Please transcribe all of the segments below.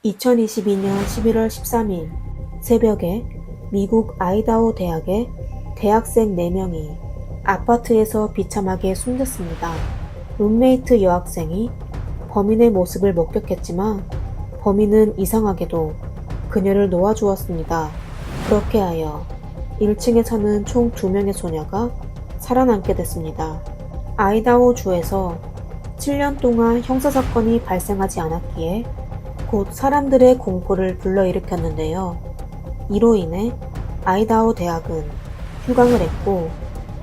2022년 11월 13일 새벽에 미국 아이다호 대학의 대학생 4명이 아파트에서 비참하게 숨졌습니다. 룸메이트 여학생이 범인의 모습을 목격했지만 범인은 이상하게도 그녀를 놓아주었습니다. 그렇게 하여 1층에 사는 총 2명의 소녀가 살아남게 됐습니다. 아이다호 주에서 7년 동안 형사사건이 발생하지 않았기에 곧 사람들의 공포를 불러일으켰는데요. 이로 인해 아이다호 대학은 휴강을 했고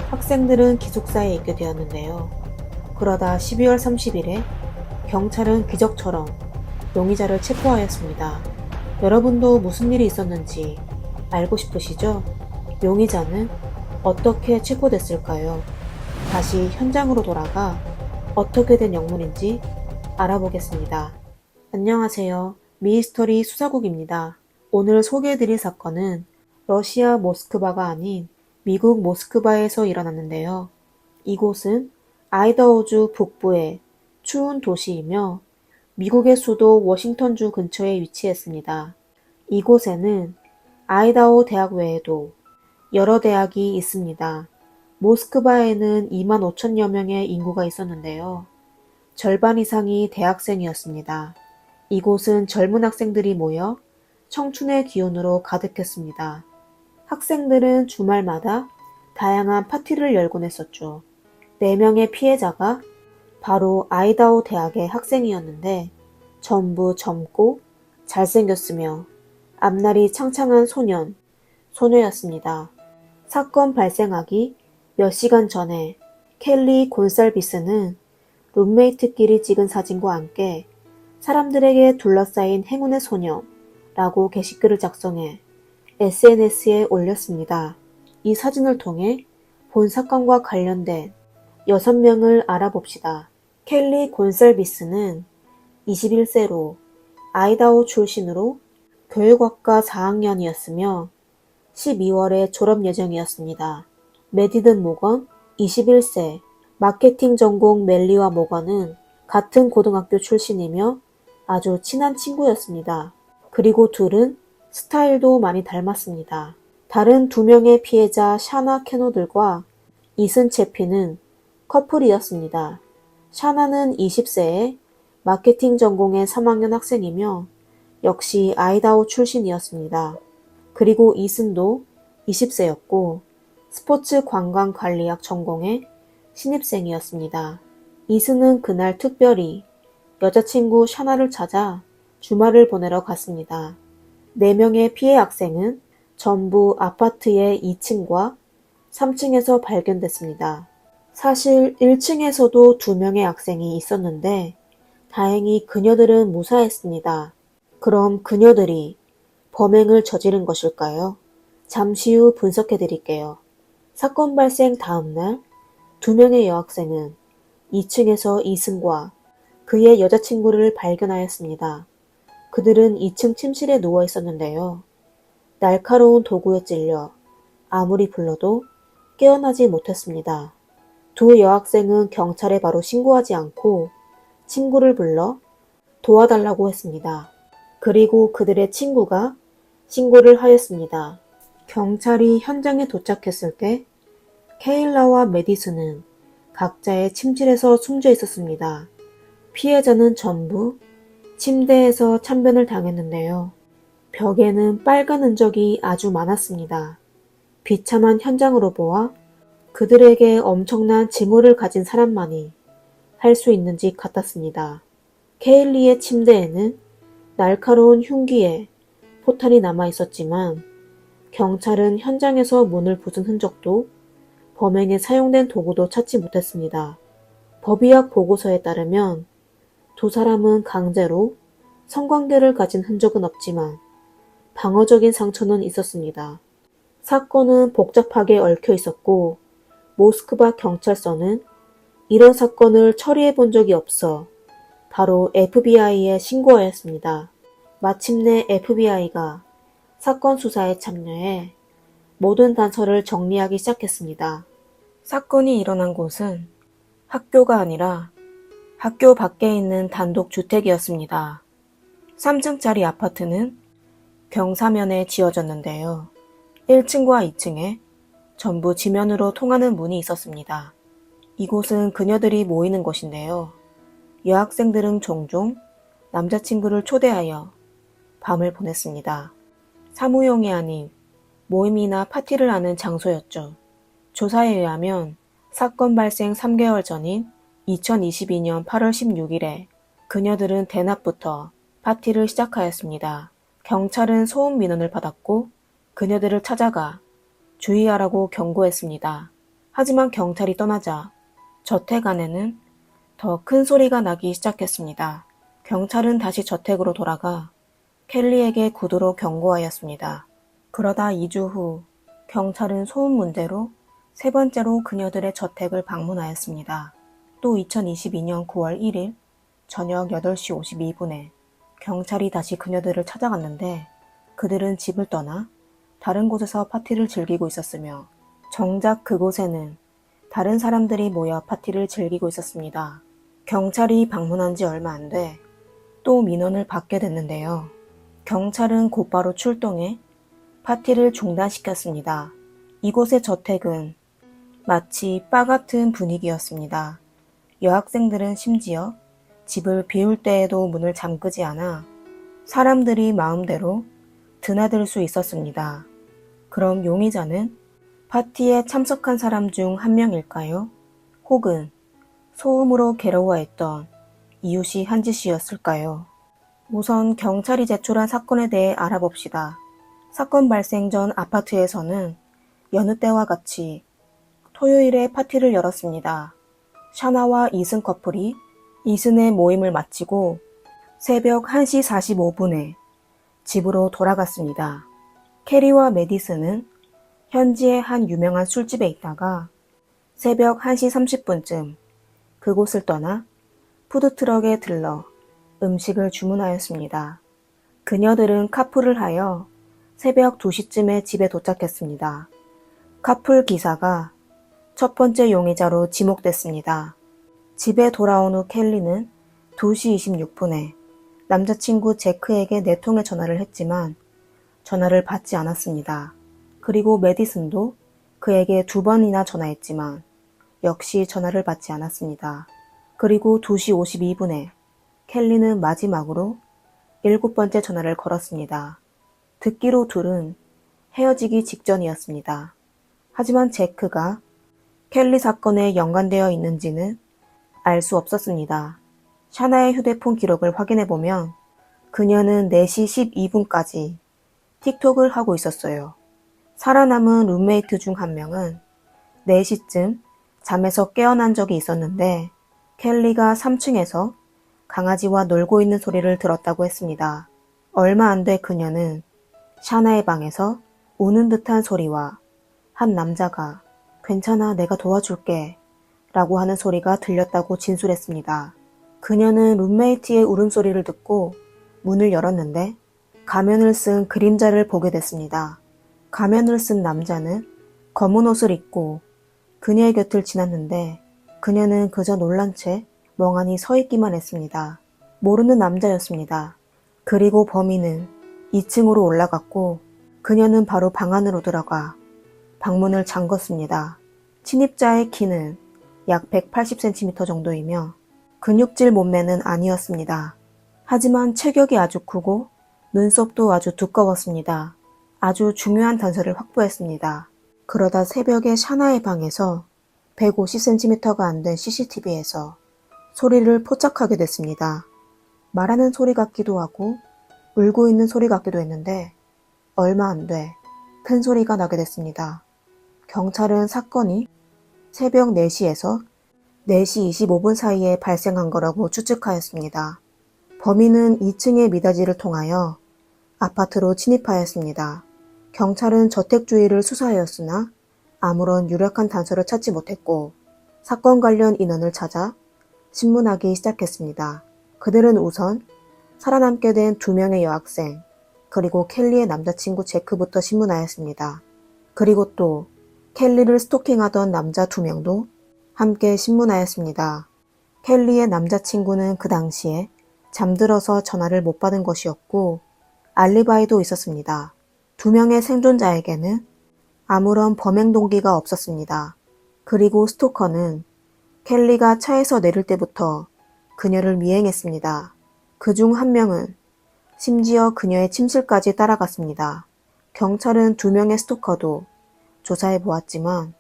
학생들은 기숙사에 있게 되었는데요. 그러다 12월 30일에 경찰은 기적처럼 용의자를 체포하였습니다. 여러분도 무슨 일이 있었는지 알고 싶으시죠? 용의자는 어떻게 체포됐을까요? 다시 현장으로 돌아가 어떻게 된 영문인지 알아보겠습니다. 안녕하세요. 미스터리 수사국입니다. 오늘 소개해드릴 사건은 러시아 모스크바가 아닌 미국 모스크바에서 일어났는데요. 이곳은 아이다호주 북부의 추운 도시이며 미국의 수도 워싱턴주 근처에 위치했습니다. 이곳에는 아이다호 대학 외에도 여러 대학이 있습니다. 모스크바에는 2만 5천여 명의 인구가 있었는데요. 절반 이상이 대학생이었습니다. 이곳은 젊은 학생들이 모여 청춘의 기운으로 가득했습니다. 학생들은 주말마다 다양한 파티를 열곤 했었죠. 4명의 피해자가 바로 아이다호 대학의 학생이었는데 전부 젊고 잘생겼으며 앞날이 창창한 소녀였습니다. 사건 발생하기 몇 시간 전에 켈리 곤살비스는 룸메이트끼리 찍은 사진과 함께 사람들에게 둘러싸인 행운의 소녀라고 게시글을 작성해 SNS에 올렸습니다. 이 사진을 통해 본 사건과 관련된 6명을 알아봅시다. 켈리 곤살비스는 21세로 아이다호 출신으로 교육학과 4학년이었으며 12월에 졸업 예정이었습니다. 메디든 모건 21세 마케팅 전공 멜리와 모건은 같은 고등학교 출신이며 아주 친한 친구였습니다. 그리고 둘은 스타일도 많이 닮았습니다. 다른 2명의 피해자 샤나 캐노들과 이슨 채피는 커플이었습니다. 샤나는 20세에 마케팅 전공의 3학년 학생이며 역시 아이다호 출신이었습니다. 그리고 이슨도 20세였고 스포츠 관광 관리학 전공의 신입생이었습니다. 이슨은 그날 특별히 여자친구 샤나를 찾아 주말을 보내러 갔습니다. 4명의 피해 학생은 전부 아파트의 2층과 3층에서 발견됐습니다. 사실 1층에서도 2명의 학생이 있었는데 다행히 그녀들은 무사했습니다. 그럼 그녀들이 범행을 저지른 것일까요? 잠시 후 분석해 드릴게요. 사건 발생 다음날 2명의 여학생은 2층에서 이승과 그의 여자친구를 발견하였습니다. 그들은 2층 침실에 누워 있었는데요. 날카로운 도구에 찔려 아무리 불러도 깨어나지 못했습니다. 2 여학생은 경찰에 바로 신고하지 않고 친구를 불러 도와달라고 했습니다. 그리고 그들의 친구가 신고를 하였습니다. 경찰이 현장에 도착했을 때 케일라와 메디슨은 각자의 침실에서 숨져 있었습니다. 피해자는 전부 침대에서 참변을 당했는데요. 벽에는 빨간 흔적이 아주 많았습니다. 비참한 현장으로 보아 그들에게 엄청난 징후를 가진 사람만이 할 수 있는 짓 같았습니다. 케일리의 침대에는 날카로운 흉기에 포탄이 남아 있었지만 경찰은 현장에서 문을 부순 흔적도 범행에 사용된 도구도 찾지 못했습니다. 법의학 보고서에 따르면 2 사람은 강제로 성관계를 가진 흔적은 없지만 방어적인 상처는 있었습니다. 사건은 복잡하게 얽혀 있었고 모스크바 경찰서는 이런 사건을 처리해 본 적이 없어 바로 FBI에 신고하였습니다. 마침내 FBI가 사건 수사에 참여해 모든 단서를 정리하기 시작했습니다. 사건이 일어난 곳은 학교가 아니라 학교 밖에 있는 단독 주택이었습니다. 3층짜리 아파트는 경사면에 지어졌는데요. 1층과 2층에 전부 지면으로 통하는 문이 있었습니다. 이곳은 그녀들이 모이는 곳인데요. 여학생들은 종종 남자친구를 초대하여 밤을 보냈습니다. 사무용이 아닌 모임이나 파티를 하는 장소였죠. 조사에 의하면 사건 발생 3개월 전인 2022년 8월 16일에 그녀들은 대낮부터 파티를 시작하였습니다. 경찰은 소음 민원을 받았고 그녀들을 찾아가 주의하라고 경고했습니다. 하지만 경찰이 떠나자 저택 안에는 더 큰 소리가 나기 시작했습니다. 경찰은 다시 저택으로 돌아가 켈리에게 구두로 경고하였습니다. 그러다 2주 후 경찰은 소음 문제로 세 번째로 그녀들의 저택을 방문하였습니다. 또 2022년 9월 1일 저녁 8시 52분에 경찰이 다시 그녀들을 찾아갔는데 그들은 집을 떠나 다른 곳에서 파티를 즐기고 있었으며 정작 그곳에는 다른 사람들이 모여 파티를 즐기고 있었습니다. 경찰이 방문한 지 얼마 안 돼 또 민원을 받게 됐는데요. 경찰은 곧바로 출동해 파티를 중단시켰습니다. 이곳의 저택은 마치 바 같은 분위기였습니다. 여학생들은 심지어 집을 비울 때에도 문을 잠그지 않아 사람들이 마음대로 드나들 수 있었습니다. 그럼 용의자는 파티에 참석한 사람 중 한 명일까요? 혹은 소음으로 괴로워했던 이웃이 한 짓이었을까요? 우선 경찰이 제출한 사건에 대해 알아봅시다. 사건 발생 전 아파트에서는 여느 때와 같이 토요일에 파티를 열었습니다. 샤나와 이슨 커플이 이슨의 모임을 마치고 새벽 1시 45분에 집으로 돌아갔습니다. 캐리와 메디슨은 현지의 한 유명한 술집에 있다가 새벽 1시 30분쯤 그곳을 떠나 푸드트럭에 들러 음식을 주문하였습니다. 그녀들은 카풀을 하여 새벽 2시쯤에 집에 도착했습니다. 카풀 기사가 첫 번째 용의자로 지목됐습니다. 집에 돌아온 후 켈리는 2시 26분에 남자친구 제크에게 4통의 전화를 했지만 전화를 받지 않았습니다. 그리고 메디슨도 그에게 2번이나 전화했지만 역시 전화를 받지 않았습니다. 그리고 2시 52분에 켈리는 마지막으로 7번째 전화를 걸었습니다. 듣기로 둘은 헤어지기 직전이었습니다. 하지만 제크가 켈리 사건에 연관되어 있는지는 알 수 없었습니다. 샤나의 휴대폰 기록을 확인해보면 그녀는 4시 12분까지 틱톡을 하고 있었어요. 살아남은 룸메이트 중 한 명은 4시쯤 잠에서 깨어난 적이 있었는데 켈리가 3층에서 강아지와 놀고 있는 소리를 들었다고 했습니다. 얼마 안 돼 그녀는 샤나의 방에서 우는 듯한 소리와 한 남자가 괜찮아 내가 도와줄게 라고 하는 소리가 들렸다고 진술했습니다. 그녀는 룸메이트의 울음소리를 듣고 문을 열었는데 가면을 쓴 그림자를 보게 됐습니다. 가면을 쓴 남자는 검은 옷을 입고 그녀의 곁을 지났는데 그녀는 그저 놀란 채 멍하니 서 있기만 했습니다. 모르는 남자였습니다. 그리고 범인은 2층으로 올라갔고 그녀는 바로 방 안으로 들어가 방문을 잠궜습니다. 침입자의 키는 약 180cm 정도이며 근육질 몸매는 아니었습니다. 하지만 체격이 아주 크고 눈썹도 아주 두꺼웠습니다. 아주 중요한 단서를 확보했습니다. 그러다 새벽에 샤나의 방에서 150cm가 안 된 CCTV에서 소리를 포착하게 됐습니다. 말하는 소리 같기도 하고 울고 있는 소리 같기도 했는데 얼마 안 돼 큰 소리가 나게 됐습니다. 경찰은 사건이 새벽 4시에서 4시 25분 사이에 발생한 거라고 추측하였습니다. 범인은 2층의 미닫이를 통하여 아파트로 침입하였습니다. 경찰은 저택 주위를 수사하였으나 아무런 유력한 단서를 찾지 못했고 사건 관련 인원을 찾아 신문하기 시작했습니다. 그들은 우선 살아남게 된 2명의 여학생 그리고 켈리의 남자친구 제크부터 신문하였습니다. 그리고 또 켈리를 스토킹하던 남자 2명도 함께 신문하였습니다. 켈리의 남자친구는 그 당시에 잠들어서 전화를 못 받은 것이었고 알리바이도 있었습니다. 2명의 생존자에게는 아무런 범행 동기가 없었습니다. 그리고 스토커는 켈리가 차에서 내릴 때부터 그녀를 미행했습니다. 그중 한 명은 심지어 그녀의 침실까지 따라갔습니다. 경찰은 2명의 스토커도 조사해 보았지만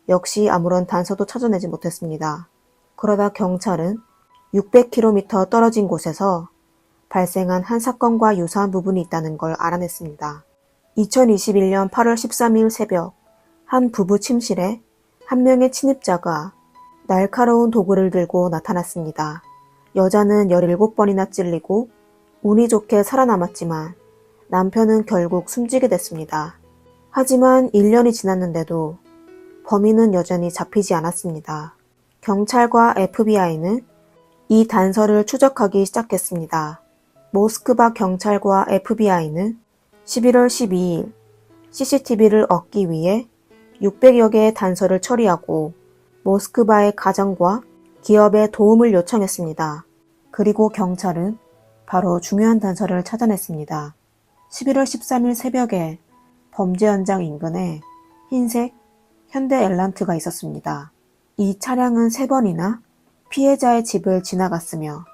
역시 아무런 단서도 찾아내지 못했습니다. 그러다 경찰은 600km 떨어진 곳에서 발생한 한 사건과 유사한 부분이 있다는 걸 알아냈습니다. 2021년 8월 13일 새벽 한 부부 침실에 한 명의 침입자가 날카로운 도구를 들고 나타났습니다. 여자는 17번이나 찔리고 운이 좋게 살아남았지만 남편은 결국 숨지게 됐습니다. 하지만 1년이 지났는데도 범인은 여전히 잡히지 않았습니다. 경찰과 FBI는 이 단서를 추적하기 시작했습니다. 모스크바 경찰과 FBI는 11월 12일 CCTV를 얻기 위해 600여 개의 단서를 처리하고 모스크바의 가정과 기업에 도움을 요청했습니다. 그리고 경찰은 바로 중요한 단서를 찾아냈습니다. 11월 13일 새벽에 범죄 현장 인근에 흰색 현대 엘란트가 있었습니다. 이 차량은 3번이나 피해자의 집을 지나갔으며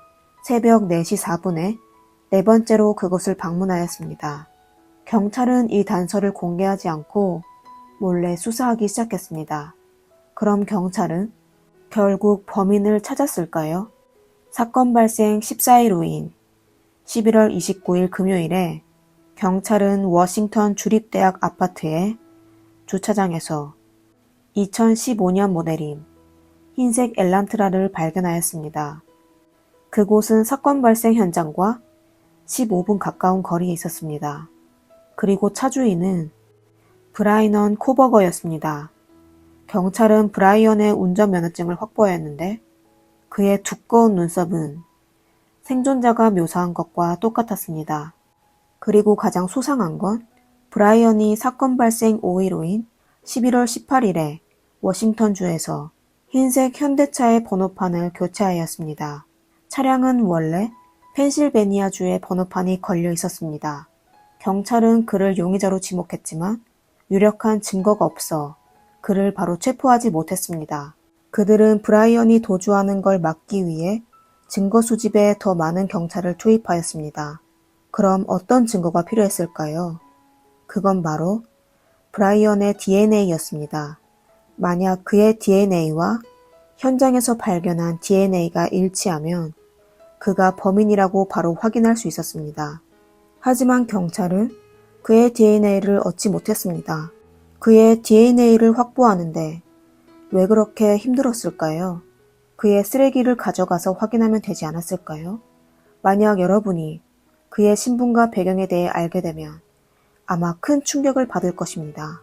새벽 4시 4분에 4번째로 그곳을 방문하였습니다. 경찰은 이 단서를 공개하지 않고 몰래 수사하기 시작했습니다. 그럼 경찰은 결국 범인을 찾았을까요? 사건 발생 14일 후인 11월 29일 금요일에 경찰은 워싱턴 주립대학 아파트의 주차장에서 2015년 모델인 흰색 엘란트라를 발견하였습니다. 그곳은 사건 발생 현장과 15분 가까운 거리에 있었습니다. 그리고 차주인은 브라이언 코버거였습니다. 경찰은 브라이언의 운전면허증을 확보하였는데 그의 두꺼운 눈썹은 생존자가 묘사한 것과 똑같았습니다. 그리고 가장 수상한 건 브라이언이 사건 발생 5일 후인 11월 18일에 워싱턴주에서 흰색 현대차의 번호판을 교체하였습니다. 차량은 원래 펜실베니아주의 번호판이 걸려 있었습니다. 경찰은 그를 용의자로 지목했지만 유력한 증거가 없어 그를 바로 체포하지 못했습니다. 그들은 브라이언이 도주하는 걸 막기 위해 증거 수집에 더 많은 경찰을 투입하였습니다. 그럼 어떤 증거가 필요했을까요? 그건 바로 브라이언의 DNA였습니다. 만약 그의 DNA와 현장에서 발견한 DNA가 일치하면 그가 범인이라고 바로 확인할 수 있었습니다. 하지만 경찰은 그의 DNA를 얻지 못했습니다. 그의 DNA를 확보하는데 왜 그렇게 힘들었을까요? 그의 쓰레기를 가져가서 확인하면 되지 않았을까요? 만약 여러분이 그의 신분과 배경에 대해 알게 되면 아마 큰 충격을 받을 것입니다.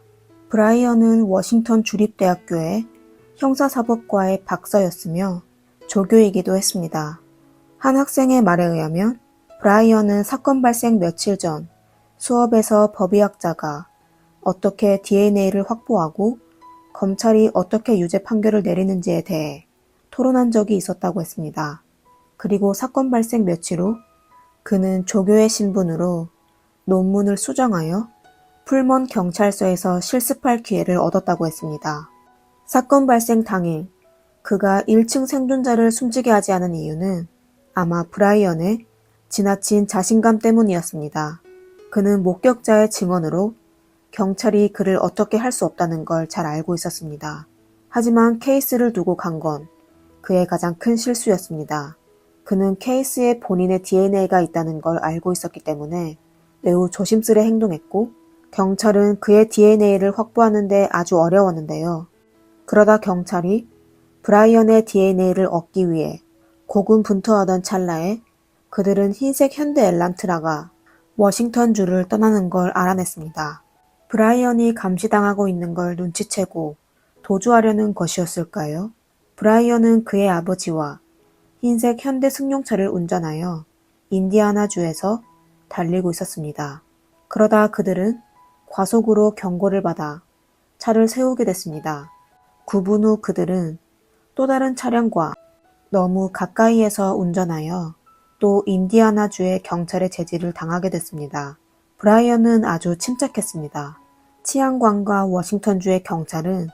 브라이언은 워싱턴 주립대학교의 형사사법과의 박사였으며 조교이기도 했습니다. 한 학생의 말에 의하면 브라이언은 사건 발생 며칠 전 수업에서 법의학자가 어떻게 DNA를 확보하고 검찰이 어떻게 유죄 판결을 내리는지에 대해 토론한 적이 있었다고 했습니다. 그리고 사건 발생 며칠 후 그는 조교의 신분으로 논문을 수정하여 풀먼 경찰서에서 실습할 기회를 얻었다고 했습니다. 사건 발생 당일 그가 1층 생존자를 숨지게 하지 않은 이유는 아마 브라이언의 지나친 자신감 때문이었습니다. 그는 목격자의 증언으로 경찰이 그를 어떻게 할 수 없다는 걸 잘 알고 있었습니다. 하지만 케이스를 두고 간 건 그의 가장 큰 실수였습니다. 그는 케이스에 본인의 DNA가 있다는 걸 알고 있었기 때문에 매우 조심스레 행동했고 경찰은 그의 DNA를 확보하는 데 아주 어려웠는데요. 그러다 경찰이 브라이언의 DNA를 얻기 위해 고군분투하던 찰나에 그들은 흰색 현대 엘란트라가 워싱턴주를 떠나는 걸 알아냈습니다. 브라이언이 감시당하고 있는 걸 눈치채고 도주하려는 것이었을까요? 브라이언은 그의 아버지와 흰색 현대 승용차를 운전하여 인디아나주에서 달리고 있었습니다. 그러다 그들은 과속으로 경고를 받아 차를 세우게 됐습니다. 9분 후 그들은 또 다른 차량과 너무 가까이에서 운전하여 또 인디아나주의 경찰의 제지를 당하게 됐습니다. 브라이언은 아주 침착했습니다. 치안관과 워싱턴주의 경찰은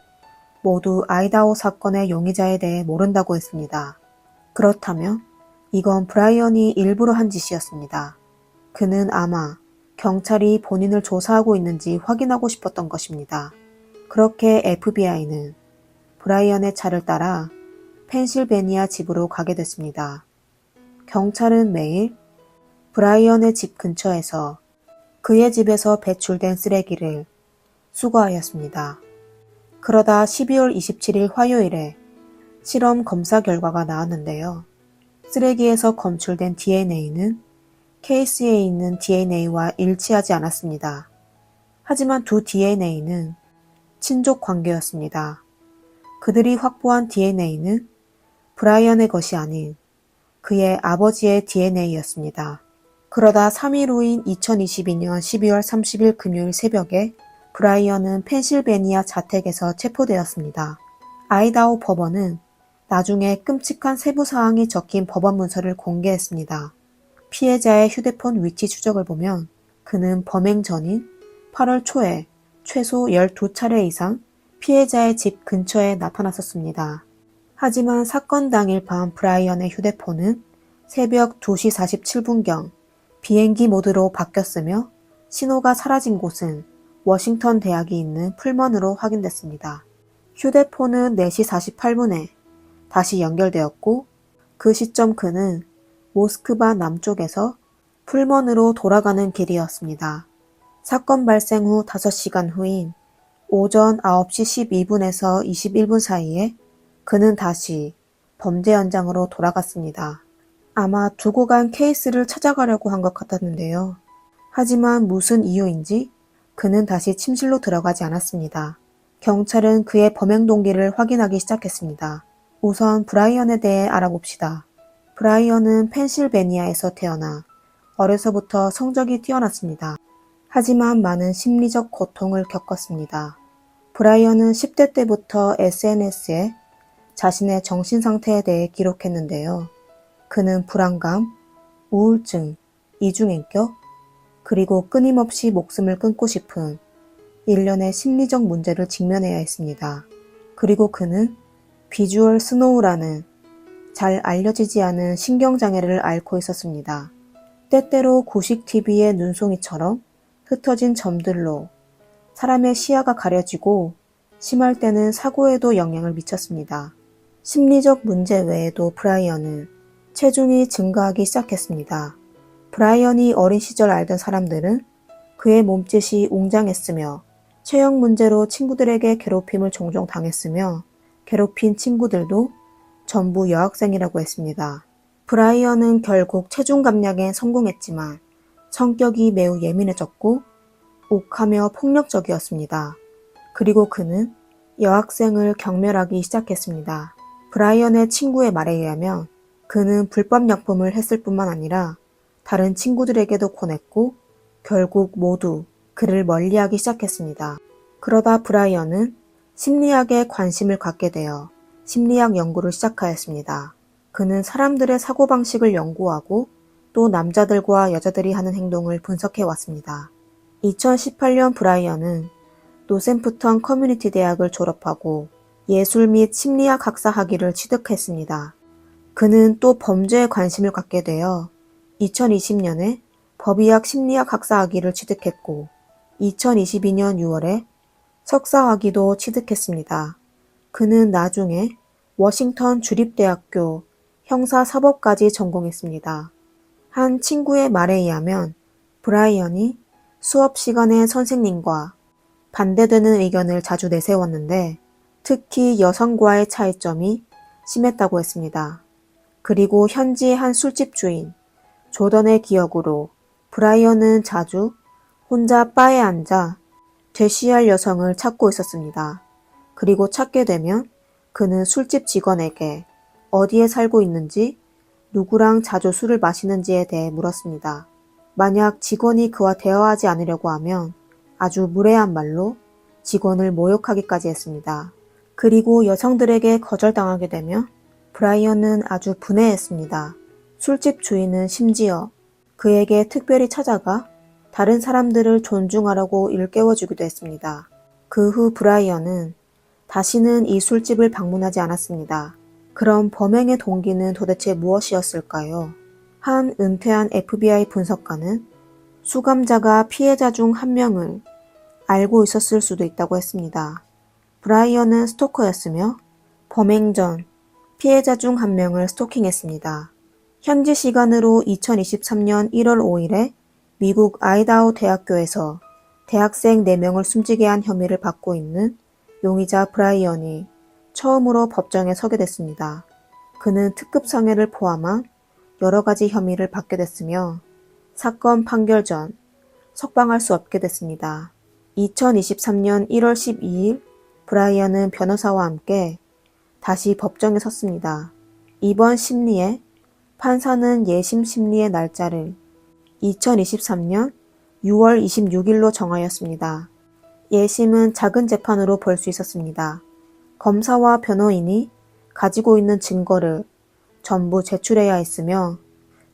모두 아이다호 사건의 용의자에 대해 모른다고 했습니다. 그렇다면 이건 브라이언이 일부러 한 짓이었습니다. 그는 아마 경찰이 본인을 조사하고 있는지 확인하고 싶었던 것입니다. 그렇게 FBI는 브라이언의 차를 따라 펜실베니아 집으로 가게 됐습니다. 경찰은 매일 브라이언의 집 근처에서 그의 집에서 배출된 쓰레기를 수거하였습니다. 그러다 12월 27일 화요일에 실험 검사 결과가 나왔는데요. 쓰레기에서 검출된 DNA는 케이스에 있는 DNA와 일치하지 않았습니다. 하지만 두 DNA는 친족 관계였습니다. 그들이 확보한 DNA는 브라이언의 것이 아닌 그의 아버지의 DNA였습니다. 그러다 3일 후인 2022년 12월 30일 금요일 새벽에 브라이언은 펜실베니아 자택에서 체포되었습니다. 아이다호 법원은 나중에 끔찍한 세부 사항이 적힌 법원 문서를 공개했습니다. 피해자의 휴대폰 위치 추적을 보면 그는 범행 전인 8월 초에 최소 12차례 이상 피해자의 집 근처에 나타났었습니다. 하지만 사건 당일 밤 브라이언의 휴대폰은 새벽 2시 47분경 비행기 모드로 바뀌었으며 신호가 사라진 곳은 워싱턴 대학이 있는 풀먼으로 확인됐습니다. 휴대폰은 4시 48분에 다시 연결되었고 그 시점 그는 모스크바 남쪽에서 풀먼으로 돌아가는 길이었습니다. 사건 발생 후 5시간 후인 오전 9시 12분에서 21분 사이에 그는 다시 범죄 현장으로 돌아갔습니다. 아마 두고 간 케이스를 찾아가려고 한 것 같았는데요. 하지만 무슨 이유인지 그는 다시 침실로 들어가지 않았습니다. 경찰은 그의 범행 동기를 확인하기 시작했습니다. 우선 브라이언에 대해 알아봅시다. 브라이언은 펜실베니아에서 태어나 어려서부터 성적이 뛰어났습니다. 하지만 많은 심리적 고통을 겪었습니다. 브라이언은 10대 때부터 SNS에 자신의 정신 상태에 대해 기록했는데요. 그는 불안감, 우울증, 이중인격, 그리고 끊임없이 목숨을 끊고 싶은 일련의 심리적 문제를 직면해야 했습니다. 그리고 그는 비주얼 스노우라는 잘 알려지지 않은 신경장애를 앓고 있었습니다. 때때로 구식 TV의 눈송이처럼 흩어진 점들로 사람의 시야가 가려지고 심할 때는 사고에도 영향을 미쳤습니다. 심리적 문제 외에도 브라이언은 체중이 증가하기 시작했습니다. 브라이언이 어린 시절 알던 사람들은 그의 몸짓이 웅장했으며 체형 문제로 친구들에게 괴롭힘을 종종 당했으며 괴롭힌 친구들도 전부 여학생이라고 했습니다. 브라이언은 결국 체중 감량에 성공했지만 성격이 매우 예민해졌고 욱하며 폭력적이었습니다. 그리고 그는 여학생을 경멸하기 시작했습니다. 브라이언의 친구의 말에 의하면 그는 불법약품을 했을 뿐만 아니라 다른 친구들에게도 권했고 결국 모두 그를 멀리하기 시작했습니다. 그러다 브라이언은 심리학에 관심을 갖게 되어 심리학 연구를 시작하였습니다. 그는 사람들의 사고방식을 연구하고 또 남자들과 여자들이 하는 행동을 분석해 왔습니다. 2018년 브라이언은 노샘프턴 커뮤니티 대학을 졸업하고 예술 및 심리학 학사 학위를 취득했습니다. 그는 또 범죄에 관심을 갖게 되어 2020년에 법의학 심리학 학사 학위를 취득했고 2022년 6월에 석사 학위도 취득했습니다. 그는 나중에 워싱턴 주립대학교 형사사법까지 전공했습니다. 한 친구의 말에 의하면 브라이언이 수업 시간에 선생님과 반대되는 의견을 자주 내세웠는데 특히 여성과의 차이점이 심했다고 했습니다. 그리고 현지의 한 술집 주인 조던의 기억으로 브라이언은 자주 혼자 바에 앉아 되쉬할 여성을 찾고 있었습니다. 그리고 찾게 되면 그는 술집 직원에게 어디에 살고 있는지, 누구랑 자주 술을 마시는지에 대해 물었습니다. 만약 직원이 그와 대화하지 않으려고 하면 아주 무례한 말로 직원을 모욕하기까지 했습니다. 그리고 여성들에게 거절당하게 되면 브라이언은 아주 분해했습니다. 술집 주인은 심지어 그에게 특별히 찾아가 다른 사람들을 존중하라고 일깨워주기도 했습니다. 그 후 브라이언은 다시는 이 술집을 방문하지 않았습니다. 그럼 범행의 동기는 도대체 무엇이었을까요? 한 은퇴한 FBI 분석가는 수감자가 피해자 중 한 명을 알고 있었을 수도 있다고 했습니다. 브라이언은 스토커였으며 범행 전 피해자 중 한 명을 스토킹했습니다. 현지 시간으로 2023년 1월 5일에 미국 아이다호 대학교에서 대학생 4명을 숨지게 한 혐의를 받고 있는 용의자 브라이언이 처음으로 법정에 서게 됐습니다. 그는 특급 상해를 포함한 여러 가지 혐의를 받게 됐으며 사건 판결 전 석방할 수 없게 됐습니다. 2023년 1월 12일 브라이언은 변호사와 함께 다시 법정에 섰습니다. 이번 심리에 판사는 예심 심리의 날짜를 2023년 6월 26일로 정하였습니다. 예심은 작은 재판으로 볼 수 있었습니다. 검사와 변호인이 가지고 있는 증거를 전부 제출해야 했으며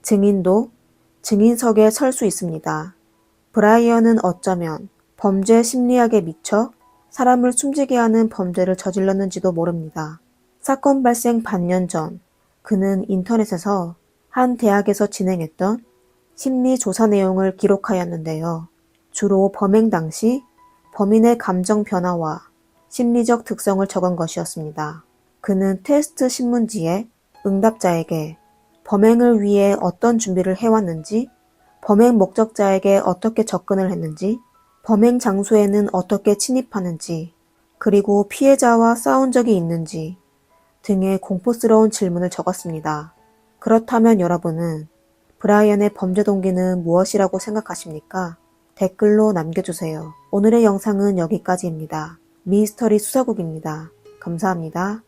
증인도 증인석에 설 수 있습니다. 브라이언은 어쩌면 범죄 심리학에 미쳐 사람을 숨지게 하는 범죄를 저질렀는지도 모릅니다. 사건 발생 반년 전 그는 인터넷에서 한 대학에서 진행했던 심리 조사 내용을 기록하였는데요. 주로 범행 당시 범인의 감정 변화와 심리적 특성을 적은 것이었습니다. 그는 테스트 신문지에 응답자에게 범행을 위해 어떤 준비를 해왔는지, 범행 목적자에게 어떻게 접근을 했는지, 범행 장소에는 어떻게 침입하는지, 그리고 피해자와 싸운 적이 있는지 등의 공포스러운 질문을 적었습니다. 그렇다면 여러분은 브라이언의 범죄 동기는 무엇이라고 생각하십니까? 댓글로 남겨주세요. 오늘의 영상은 여기까지입니다. 미스터리 수사국입니다. 감사합니다.